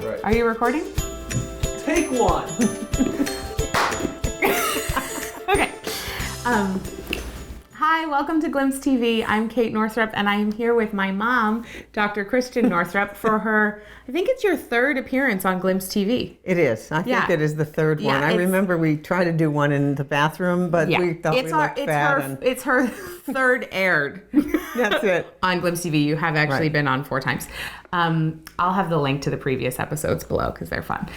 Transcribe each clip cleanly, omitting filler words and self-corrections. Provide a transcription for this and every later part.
Right. Are you recording? Take one. Okay. Hi, welcome to Glimpse TV. I'm Kate Northrup, and I am here with my mom, Dr. Christiane Northrup, for her, I think it's your third appearance on Glimpse TV. It is. I think it is the third one. I remember we tried to do one in the bathroom, but we thought we looked bad. It's her third aired. That's it. On Glimpse TV. You have actually been on 4 times. I'll have the link to the previous episodes below because they're fun.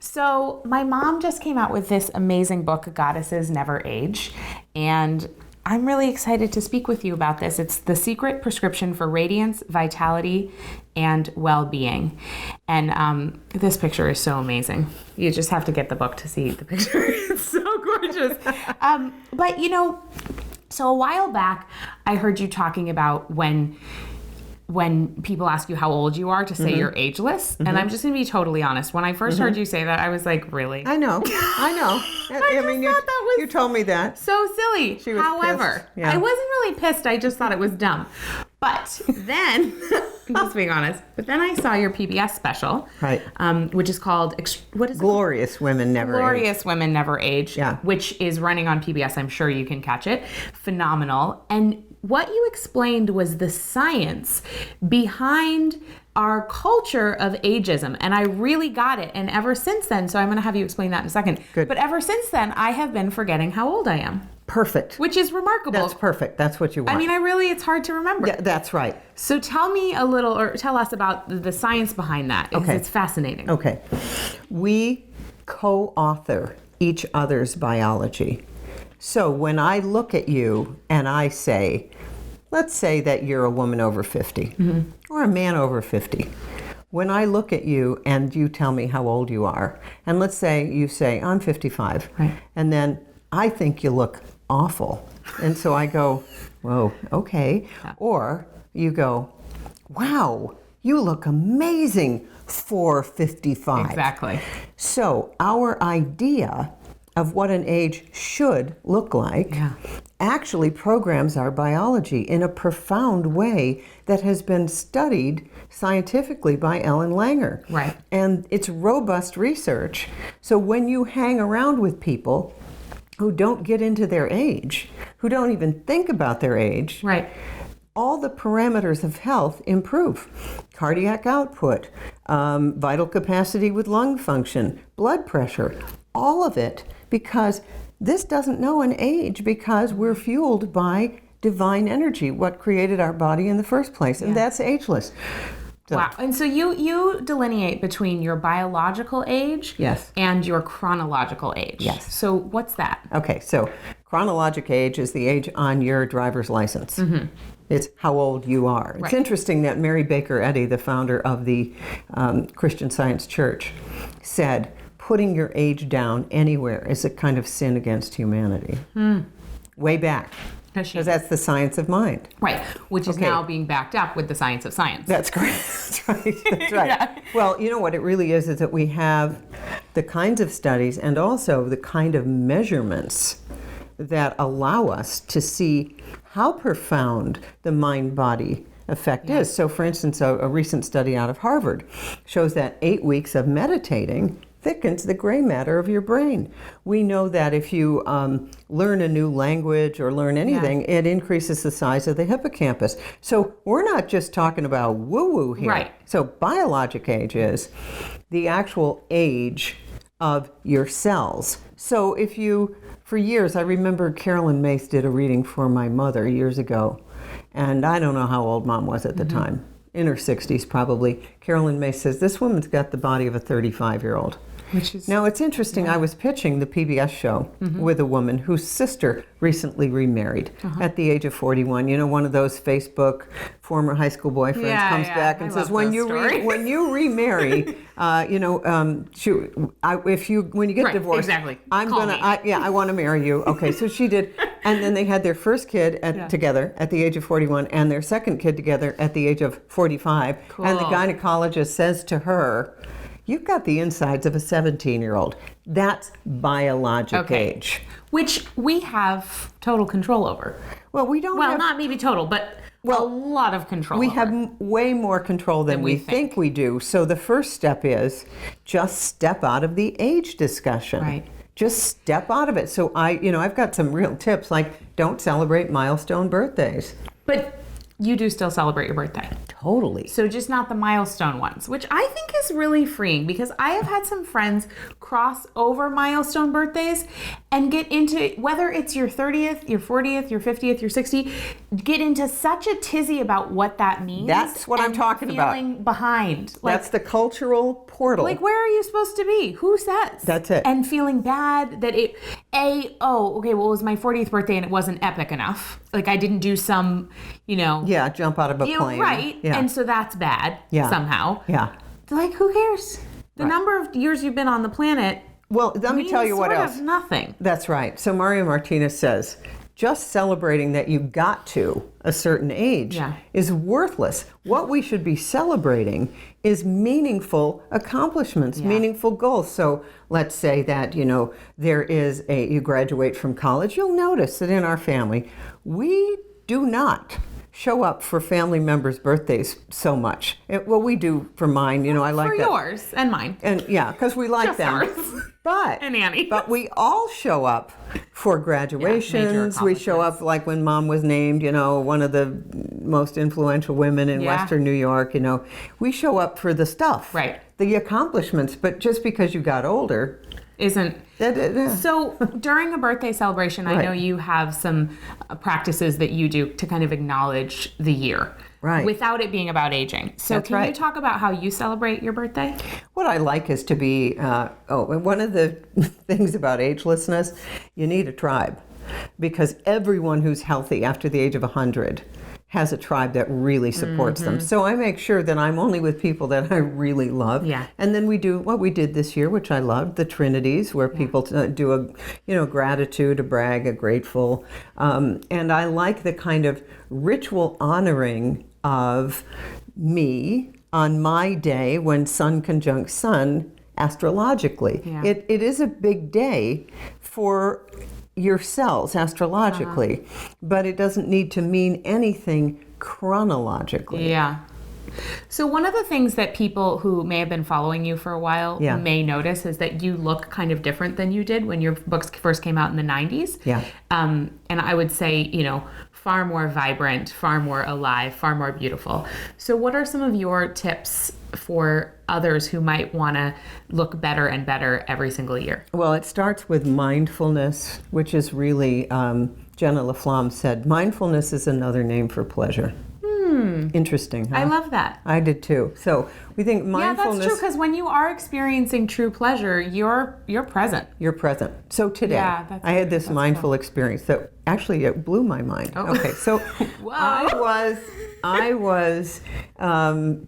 So my mom just came out with this amazing book, Goddesses Never Age, and I'm really excited to speak with you about this. It's The Secret Prescription for Radiance, Vitality, and Well-Being. And this picture is so amazing. You just have to get the book to see the picture. It's so gorgeous. But, you know, so a while back, I heard you talking about when people ask you how old you are to say you're ageless. And I'm just going to be totally honest. When I first heard you say that, I was like, really? I know. I mean, you told me that. So silly. She was However, pissed. Yeah. I wasn't really pissed. I just thought it was dumb. But then, I'm just being honest, but then I saw your PBS special, Right. Which is called, what is it? Glorious Women Never Age. Glorious Women Never Age, Yeah. which is running on PBS. I'm sure you can catch it. Phenomenal. And what you explained was the science behind our culture of ageism. And I really got it. And ever since then, so I'm going to have you explain that in a second. Good. But ever since then, I have been forgetting how old I am. Perfect. Which is remarkable. That's perfect. That's what you want. I mean, it's hard to remember. Yeah, that's right. So tell me a little, or tell us about the science behind that. Because it's fascinating. Okay. We co-author each other's biology. So when I look at you and I say, let's say that you're a woman over 50 or a man over 50. When I look at you and you tell me how old you are, and let's say you say, I'm 55, Right. and then I think you look awful. And so I go, whoa, okay. Yeah. Or you go, wow, you look amazing for 55. Exactly. So our idea of what an age should look like actually programs our biology in a profound way that has been studied scientifically by Ellen Langer. Right. And it's robust research. So when you hang around with people who don't get into their age, who don't even think about their age, Right. all the parameters of health improve. Cardiac output, vital capacity with lung function, blood pressure, all of it, because this doesn't know an age because we're fueled by divine energy, what created our body in the first place, and that's ageless. So, Wow. And so you delineate between your biological age Yes. and your chronological age. Yes. So what's that? Okay, so chronologic age is the age on your driver's license. It's how old you are. It's interesting that Mary Baker Eddy, the founder of the Christian Science Church, said, putting your age down anywhere is a kind of sin against humanity. Way back. Because that's the science of mind. Right. Which is now being backed up with the science of science. That's correct. That's right. That's right. Yeah. Well, you know what it really is that we have the kinds of studies and also the kind of measurements that allow us to see how profound the mind-body effect is. So, for instance, a recent study out of Harvard shows that 8 weeks of meditating thickens the gray matter of your brain. We know that if you learn a new language or learn anything, it increases the size of the hippocampus. So we're not just talking about woo-woo here. Right. So biologic age is the actual age of your cells. So if you, for years, I remember Carolyn Mace did a reading for my mother years ago, and I don't know how old Mom was at the time. In her 60s probably. Carolyn Mace says, this woman's got the body of a 35-year-old. Which is, now, it's interesting. I was pitching the PBS show with a woman whose sister recently remarried at the age of 41. You know, one of those Facebook former high school boyfriends comes back and says, when you remarry, you know, when you get divorced, I want to marry you. Okay, so she did. And then they had their first kid together at the age of 41 and their second kid together at the age of 45. Cool. And the gynecologist says to her, you've got the insides of a 17-year-old. That's biologic age. Which we have total control over. Well, we don't Well, have... not maybe total, but a lot of control. We over. have way more control than we think we do. So the first step is just step out of the age discussion. Right. Just step out of it. So I've got some real tips, like don't celebrate milestone birthdays. But you do still celebrate your birthday. Totally. So just not the milestone ones, which I think is really freeing, because I have had some friends cross over milestone birthdays and get into, whether it's your 30th, your 40th, your 50th, your 60th, get into such a tizzy about what that means. That's what I'm talking about. Feeling behind. That's the cultural portal. Like, where are you supposed to be? Who says? That's it. And feeling bad that it was my 40th birthday and it wasn't epic enough. Like, I didn't do some, Yeah, jump out of a plane. Right. Yeah. And so that's bad somehow. Yeah. Like, who cares? The number of years you've been on the planet. Well, let me tell you what else. Nothing. That's right. So Mario Martinez says, just celebrating that you got to a certain age is worthless. What we should be celebrating is meaningful accomplishments, meaningful goals. So let's say that, you graduate from college. You'll notice that in our family, we do not show up for family members' birthdays so much. We do for mine. I like for that. yours and mine. And because we like Just them. ours. But and Annie. But we all show up for graduations. We show up like when Mom was named, one of the most influential women in Western New York. We show up for the stuff, right? The accomplishments. But just because you got older isn't. So during a birthday celebration, I know you have some practices that you do to kind of acknowledge the year. Right. Without it being about aging. So can you talk about how you celebrate your birthday? What I like is to be, one of the things about agelessness, you need a tribe. Because everyone who's healthy after the age of 100 has a tribe that really supports them. So I make sure that I'm only with people that I really love. Yeah. And then we do what we did this year, which I loved, the Trinities, where people do a gratitude, a brag, a grateful. And I like the kind of ritual honoring of me on my day when sun conjunct sun astrologically. Yeah. It is a big day for your cells astrologically, but it doesn't need to mean anything chronologically. Yeah. So one of the things that people who may have been following you for a while may notice is that you look kind of different than you did when your books first came out in the 90s. Yeah. And I would say, far more vibrant, far more alive, far more beautiful. So what are some of your tips for others who might want to look better and better every single year? Well, it starts with mindfulness, which is really, Jenna LaFlamme said, mindfulness is another name for pleasure. Interesting, huh? I love that. I did too. So we think mindfulness... Yeah, that's true, because when you are experiencing true pleasure, you're present. You're present. So today, I had this mindful experience that actually it blew my mind. Oh. Okay, so I was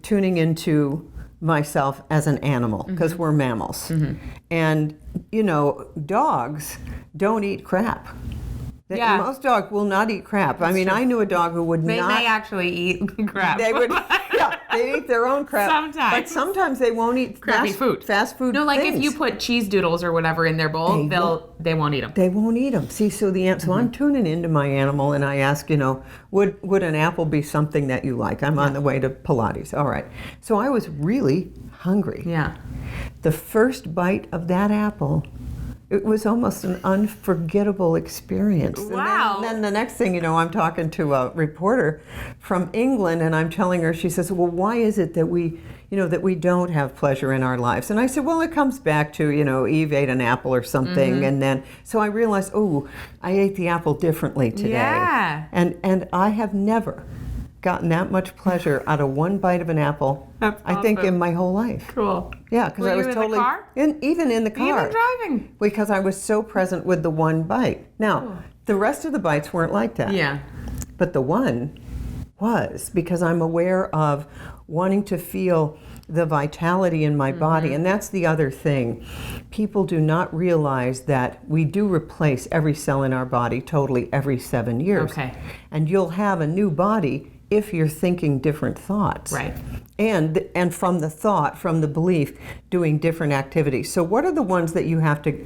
tuning into myself as an animal, because we're mammals. And, dogs don't eat crap. Most dogs will not eat crap. That's true. I knew a dog who would not... They may actually eat crap. They would, they eat their own crap. Sometimes. But sometimes they won't eat fast food No, like things. if you put cheese doodles or whatever in their bowl, they won't eat them. They won't eat them. See, so I'm tuning into my animal and I ask, would an apple be something that you like? I'm on the way to Pilates. All right. So I was really hungry. Yeah. The first bite of that apple, it was almost an unforgettable experience. Wow. And then the next thing, I'm talking to a reporter from England and I'm telling her, she says, well, why is it that we don't have pleasure in our lives? And I said, well, it comes back to, Eve ate an apple or something. And then, so I realized, I ate the apple differently today. Yeah. And I have never gotten that much pleasure out of one bite of an apple, I think, in my whole life. Cool. Yeah, because I was totally... in the car? Even in the car. Even driving? Because I was so present with the one bite. Now, the rest of the bites weren't like that. Yeah. But the one was, because I'm aware of wanting to feel the vitality in my body. And that's the other thing. People do not realize that we do replace every cell in our body totally every 7 years. Okay. And you'll have a new body if you're thinking different thoughts. Right. And from the thought, from the belief, doing different activities. So what are the ones that you have to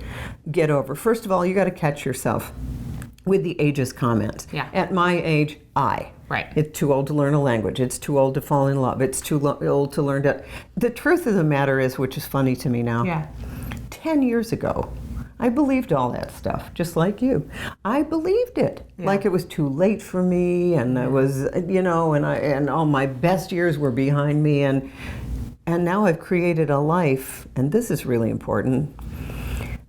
get over? First of all, you got to catch yourself with the ageist comments. Yeah. At my age, Right. It's too old to learn a language. It's too old to fall in love. It's too old to learn to... The truth of the matter is, which is funny to me now, Yeah. 10 years ago, I believed all that stuff, just like you. I believed it, like it was too late for me, and I was, and all my best years were behind me, and now I've created a life, and this is really important.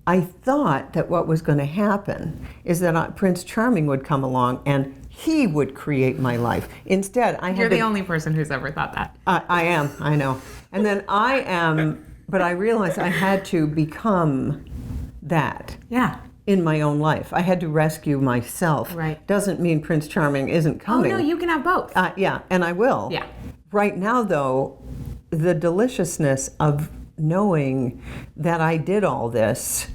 I thought that what was going to happen is that Prince Charming would come along and he would create my life. Instead, You're the only person who's ever thought that. I am, I know. And then but I realized I had to become that. Yeah. In my own life. I had to rescue myself. Right. Doesn't mean Prince Charming isn't coming. Oh, no, you can have both. Yeah, and I will. Yeah. Right now, though, the deliciousness of knowing that I did all this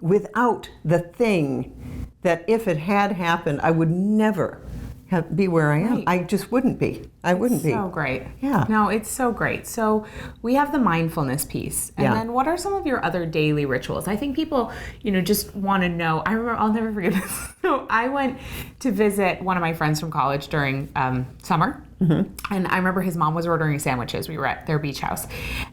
without the thing that if it had happened, I would never be where I am. Right. I just wouldn't be. I wouldn't be. So great. Yeah. No, it's so great. So we have the mindfulness piece. And then what are some of your other daily rituals? I think people, just want to know. I remember, I'll never forget this. So I went to visit one of my friends from college during summer. Mm-hmm. And I remember his mom was ordering sandwiches. We were at their beach house.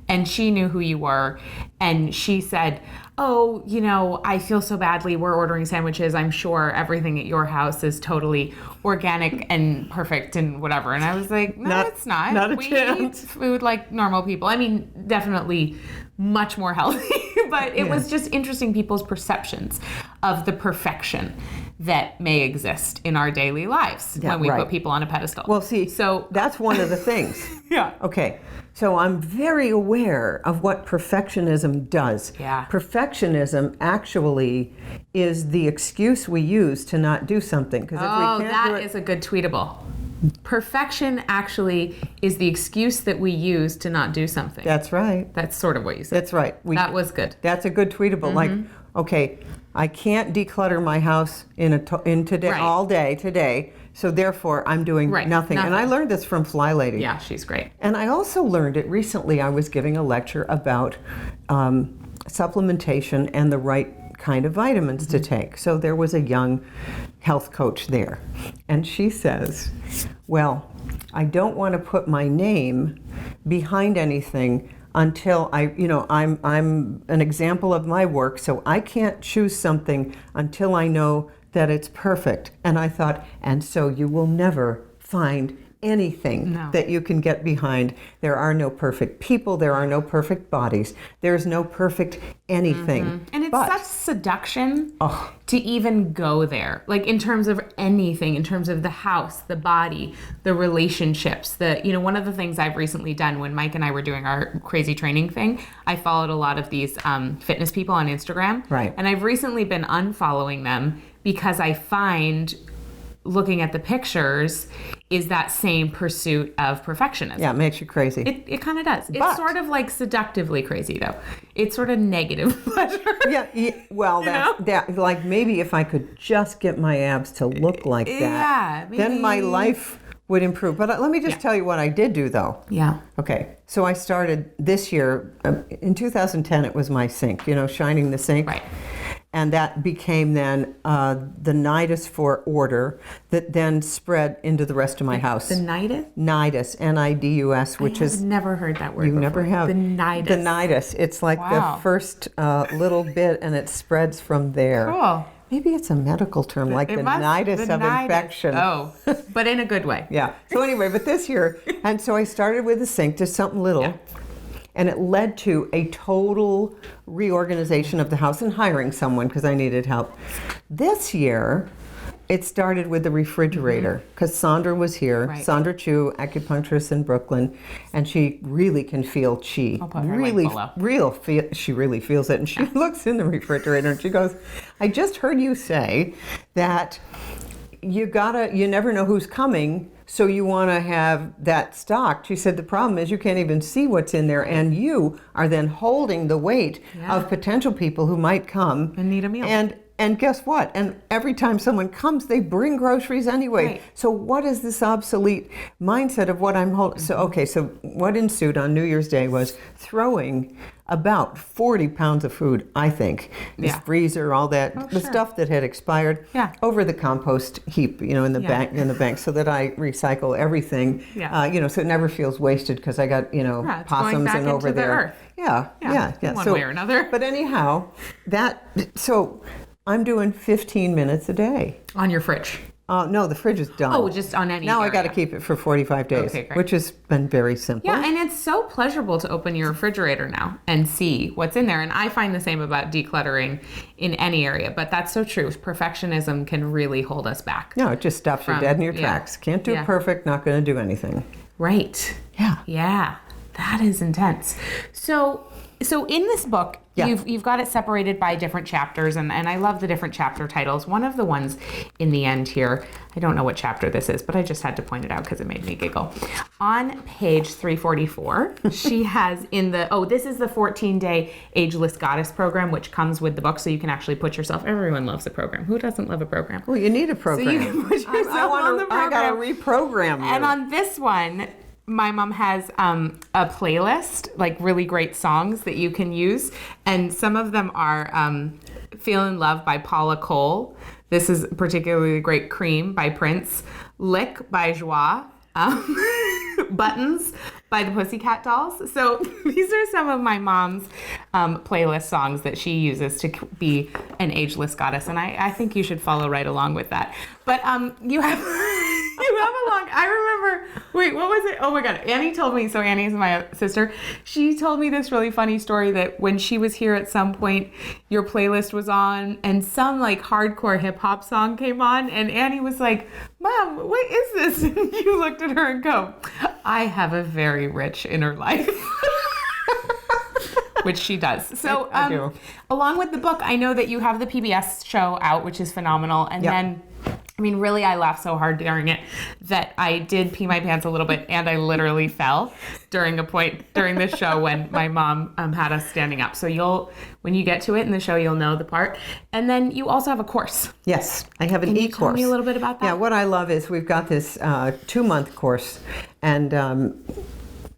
And she knew who you were. And she said, oh, I feel so badly. We're ordering sandwiches. I'm sure everything at your house is totally organic and perfect and whatever. And I was like, no, it's not. Not a we chance. eat food like normal people. I mean, definitely much more healthy. But it was just interesting people's perceptions of the perfection that may exist in our daily lives when we put people on a pedestal. Well, see, so that's one of the things. Yeah. Okay. So I'm very aware of what perfectionism does. Yeah. Perfectionism actually is the excuse we use to not do something. Because if we can't do it, is a good tweetable. Perfection actually is the excuse that we use to not do something. That's right. That's sort of what you said. That's right. That was good. That's a good tweetable. Mm-hmm. Like, okay, I can't declutter my house all day today, so therefore I'm doing nothing. And I learned this from Fly Lady. Yeah, she's great. And I also learned it recently. I was giving a lecture about supplementation and the right kind of vitamins to take. So there was a young health coach there. And she says, well, I don't want to put my name behind anything until I'm an example of my work, so I can't choose something until I know that it's perfect. And I thought, and so you will never find anything that you can get behind. There are no perfect people. There are no perfect bodies. There's no perfect anything. Mm-hmm. And it's such seduction to even go there. Like in terms of anything, in terms of the house, the body, the relationships. One of the things I've recently done when Mike and I were doing our crazy training thing, I followed a lot of these fitness people on Instagram. Right. And I've recently been unfollowing them because I find looking at the pictures is that same pursuit of perfectionism. Yeah, it makes you crazy. It kind of does. It's sort of like seductively crazy, though. It's sort of negative pleasure. Well, that like maybe if I could just get my abs to look like that, then my life would improve. But let me just tell you what I did do, though. Yeah. Okay, so I started this year, in 2010, it was my sink, shining the sink. Right. And that became then the nidus for order that then spread into the rest of my house. The nidus? Nidus, N-I-D-U-S, which is... I've never heard that word before. Never have. The nidus. The nidus. It's like the first little bit, and it spreads from there. Cool. Maybe it's a medical term, like the nidus of infection. Oh, but in a good way. Yeah. So anyway, but this year, and so I started with the sink, just something little. Yeah. And it led to a total reorganization of the house and hiring someone because I needed help. This year, it started with the refrigerator because Sandra was here. Right. Sandra Chu, acupuncturist in Brooklyn, and she really can feel chi. I'll put her link below. She really feels it. And she looks in the refrigerator and she goes, I just heard you say that you never know who's coming, so you want to have that stocked. She said the problem is you can't even see what's in there, and you are then holding the weight of potential people who might come and need a meal. And guess what? And every time someone comes, they bring groceries anyway. Right. So what is this obsolete mindset of what I'm holding? So what ensued on New Year's Day was throwing about 40 pounds of food, I think. This Yeah. freezer, all that, the sure. stuff that had expired, Yeah. over the compost heap, in the bank, so that I recycle everything, Yeah. so it never feels wasted because I got, it's going possums back and over into the there. earth. Yeah. One way or another. But anyhow, so I'm doing 15 minutes a day. On your fridge. No, the fridge is done. Oh, just on any Now I got to area. keep it for 45 days, Okay, great. which has been very simple. Yeah, and it's so pleasurable to open your refrigerator now and see what's in there. And I find the same about decluttering in any area, but that's so true. Perfectionism can really hold us back. No, it just stops you dead in your tracks. Can't do perfect, not going to do anything. Right. Yeah. Yeah, that is intense. So in this book, you've got it separated by different chapters, and I love the different chapter titles. One of the ones in the end here, I don't know what chapter this is, but I just had to point it out because it made me giggle. On page 344, she has this is the 14-day Ageless Goddess program, which comes with the book, so you can actually put yourself, everyone loves a program. Who doesn't love a program? Well, you need a program. So you can put yourself on the program. I got to reprogram you. And on this one, my mom has a playlist, like really great songs that you can use. And some of them are Feel in Love by Paula Cole. This is particularly great. Cream by Prince. Lick by Joie. Buttons by the Pussycat Dolls. So these are some of my mom's playlist songs that she uses to be an ageless goddess. And I think you should follow right along with that. But you have... I remember, wait, what was it? Oh my God, Annie told me, so Annie is my sister. She told me this really funny story that when she was here at some point, your playlist was on and some like hardcore hip hop song came on and Annie was like, Mom, what is this? And you looked at her and go, I have a very rich inner life. Which she does. So I do. Along with the book, I know that you have the PBS show out, which is phenomenal. And then really, I laughed so hard during it that I did pee my pants a little bit, and I literally fell during this show when my mom had us standing up. So when you get to it in the show, you'll know the part. And then you also have a course. Yes, I have an e-course. Can you tell me a little bit about that? Yeah, what I love is we've got this 2-month course, and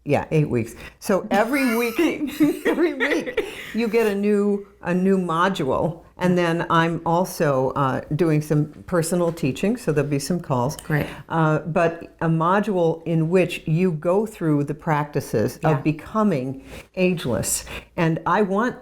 8 weeks. So every week, you get a new module. And then I'm also doing some personal teaching, so there'll be some calls. Great. But a module in which you go through the practices of becoming ageless. And I want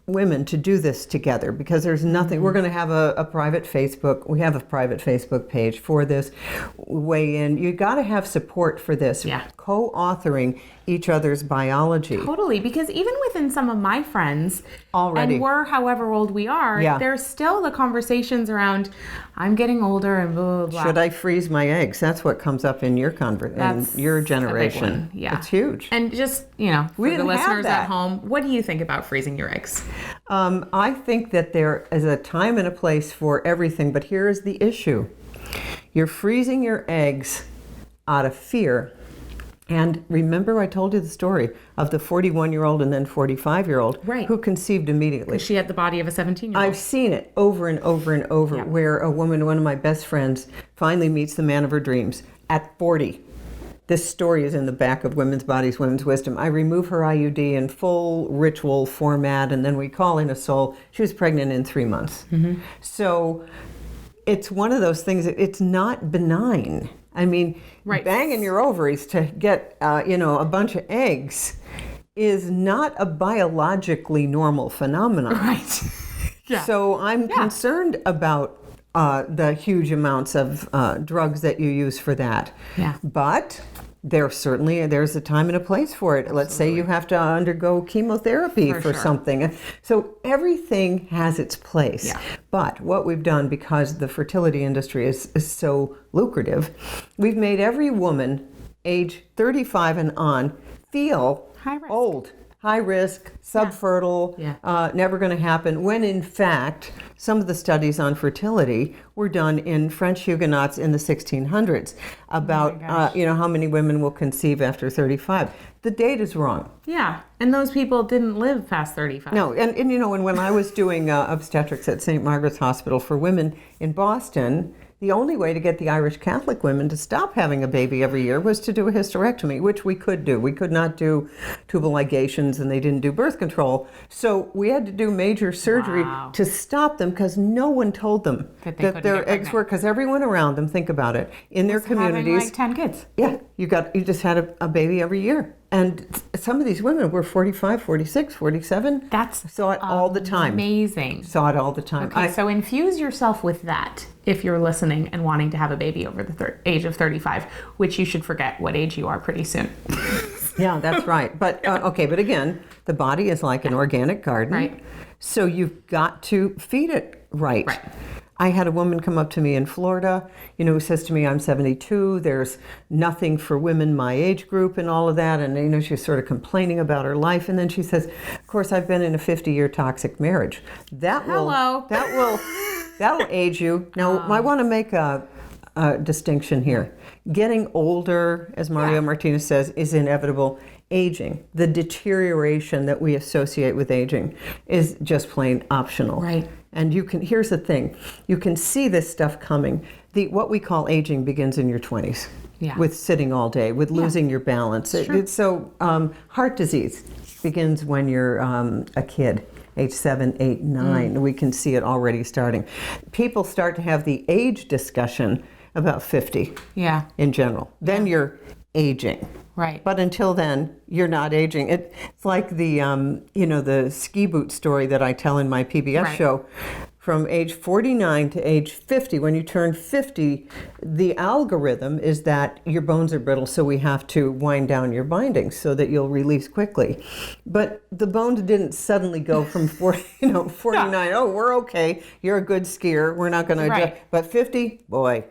women to do this together because there's nothing. We're going to have a private Facebook. We have a private Facebook page for this. Weigh in. You got to have support for this. Yeah. Co-authoring each other's biology. Totally, because even within some of my friends, already, and we're however old we are, there's still the conversations around, I'm getting older and blah, blah, blah. Should I freeze my eggs? That's what comes up in your in your generation. A big one. Yeah. It's huge. And just, for the listeners at home, what do you think about freezing your eggs? I think that there is a time and a place for everything, but here is the issue. You're freezing your eggs out of fear. And remember I told you the story of the 41-year-old and then 45-year-old who conceived immediately. She had the body of a 17-year-old. I've seen it over and over and over where a woman, one of my best friends, finally meets the man of her dreams at 40. This story is in the back of Women's Bodies, Women's Wisdom. I remove her IUD in full ritual format, and then we call in a soul. She was pregnant in 3 months. Mm-hmm. So it's one of those things, it's not benign. I mean, banging your ovaries to get, a bunch of eggs is not a biologically normal phenomenon. Right. Yeah. So I'm concerned about the huge amounts of drugs that you use for that. Yeah. But there's a time and a place for it. Absolutely. Let's say you have to undergo chemotherapy for something. So everything has its place. Yeah. But what we've done, because the fertility industry is so lucrative, we've made every woman age 35 and on feel old. High risk, subfertile, never going to happen, when in fact, some of the studies on fertility were done in French Huguenots in the 1600s about, how many women will conceive after 35. The date is wrong. Yeah, and those people didn't live past 35. No, and when I was doing obstetrics at St. Margaret's Hospital for women in Boston, the only way to get the Irish Catholic women to stop having a baby every year was to do a hysterectomy, which we could do. We could not do tubal ligations, and they didn't do birth control. So we had to do major surgery to stop them because no one told them that their eggs were, because everyone around them, think about it, in their communities. Like 10 kids. Yeah, you just had a baby every year. And some of these women were 45, 46, 47. Saw it all the time. Amazing. Saw it all the time. Okay, so infuse yourself with that if you're listening and wanting to have a baby over the age of 35, which you should forget what age you are pretty soon. Yeah, that's right. But but again, the body is like an organic garden. Right. So you've got to feed it right. Right. I had a woman come up to me in Florida, who says to me, I'm 72, there's nothing for women my age group and all of that. And, she's sort of complaining about her life. And then she says, of course, I've been in a 50-year toxic marriage. That'll age you. Now, I want to make a distinction here. Getting older, as Mario Martinez says, is inevitable. Aging, the deterioration that we associate with aging, is just plain optional. Right. And here's the thing, you can see this stuff coming. What we call aging begins in your 20s. Yeah. With sitting all day, with losing your balance. Heart disease begins when you're a kid, age 7, 8, 9. We can see it already starting. People start to have the age discussion about 50 in general. Then you're aging. Right. But until then, you're not aging. It's like the the ski boot story that I tell in my PBS show. From age 49 to age 50, when you turn 50, the algorithm is that your bones are brittle, so we have to wind down your bindings so that you'll release quickly. But the bones didn't suddenly go from 49, oh, we're okay, you're a good skier, we're not going to adjust. But 50, boy.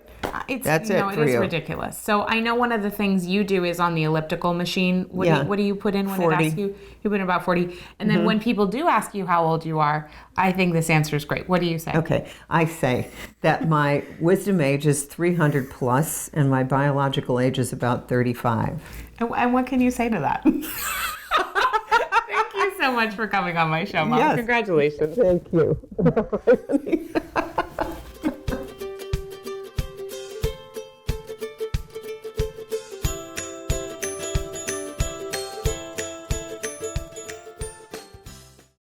That's it for you. It is ridiculous. So I know one of the things you do is on the elliptical machine. What do you put in when 40. it asks you? You put in about 40. And then when people do ask you how old you are, I think this answer is great. What do you say? Okay. I say that my wisdom age is 300 plus and my biological age is about 35. And what can you say to that? Thank you so much for coming on my show, Mom. Yes. Congratulations. Thank you.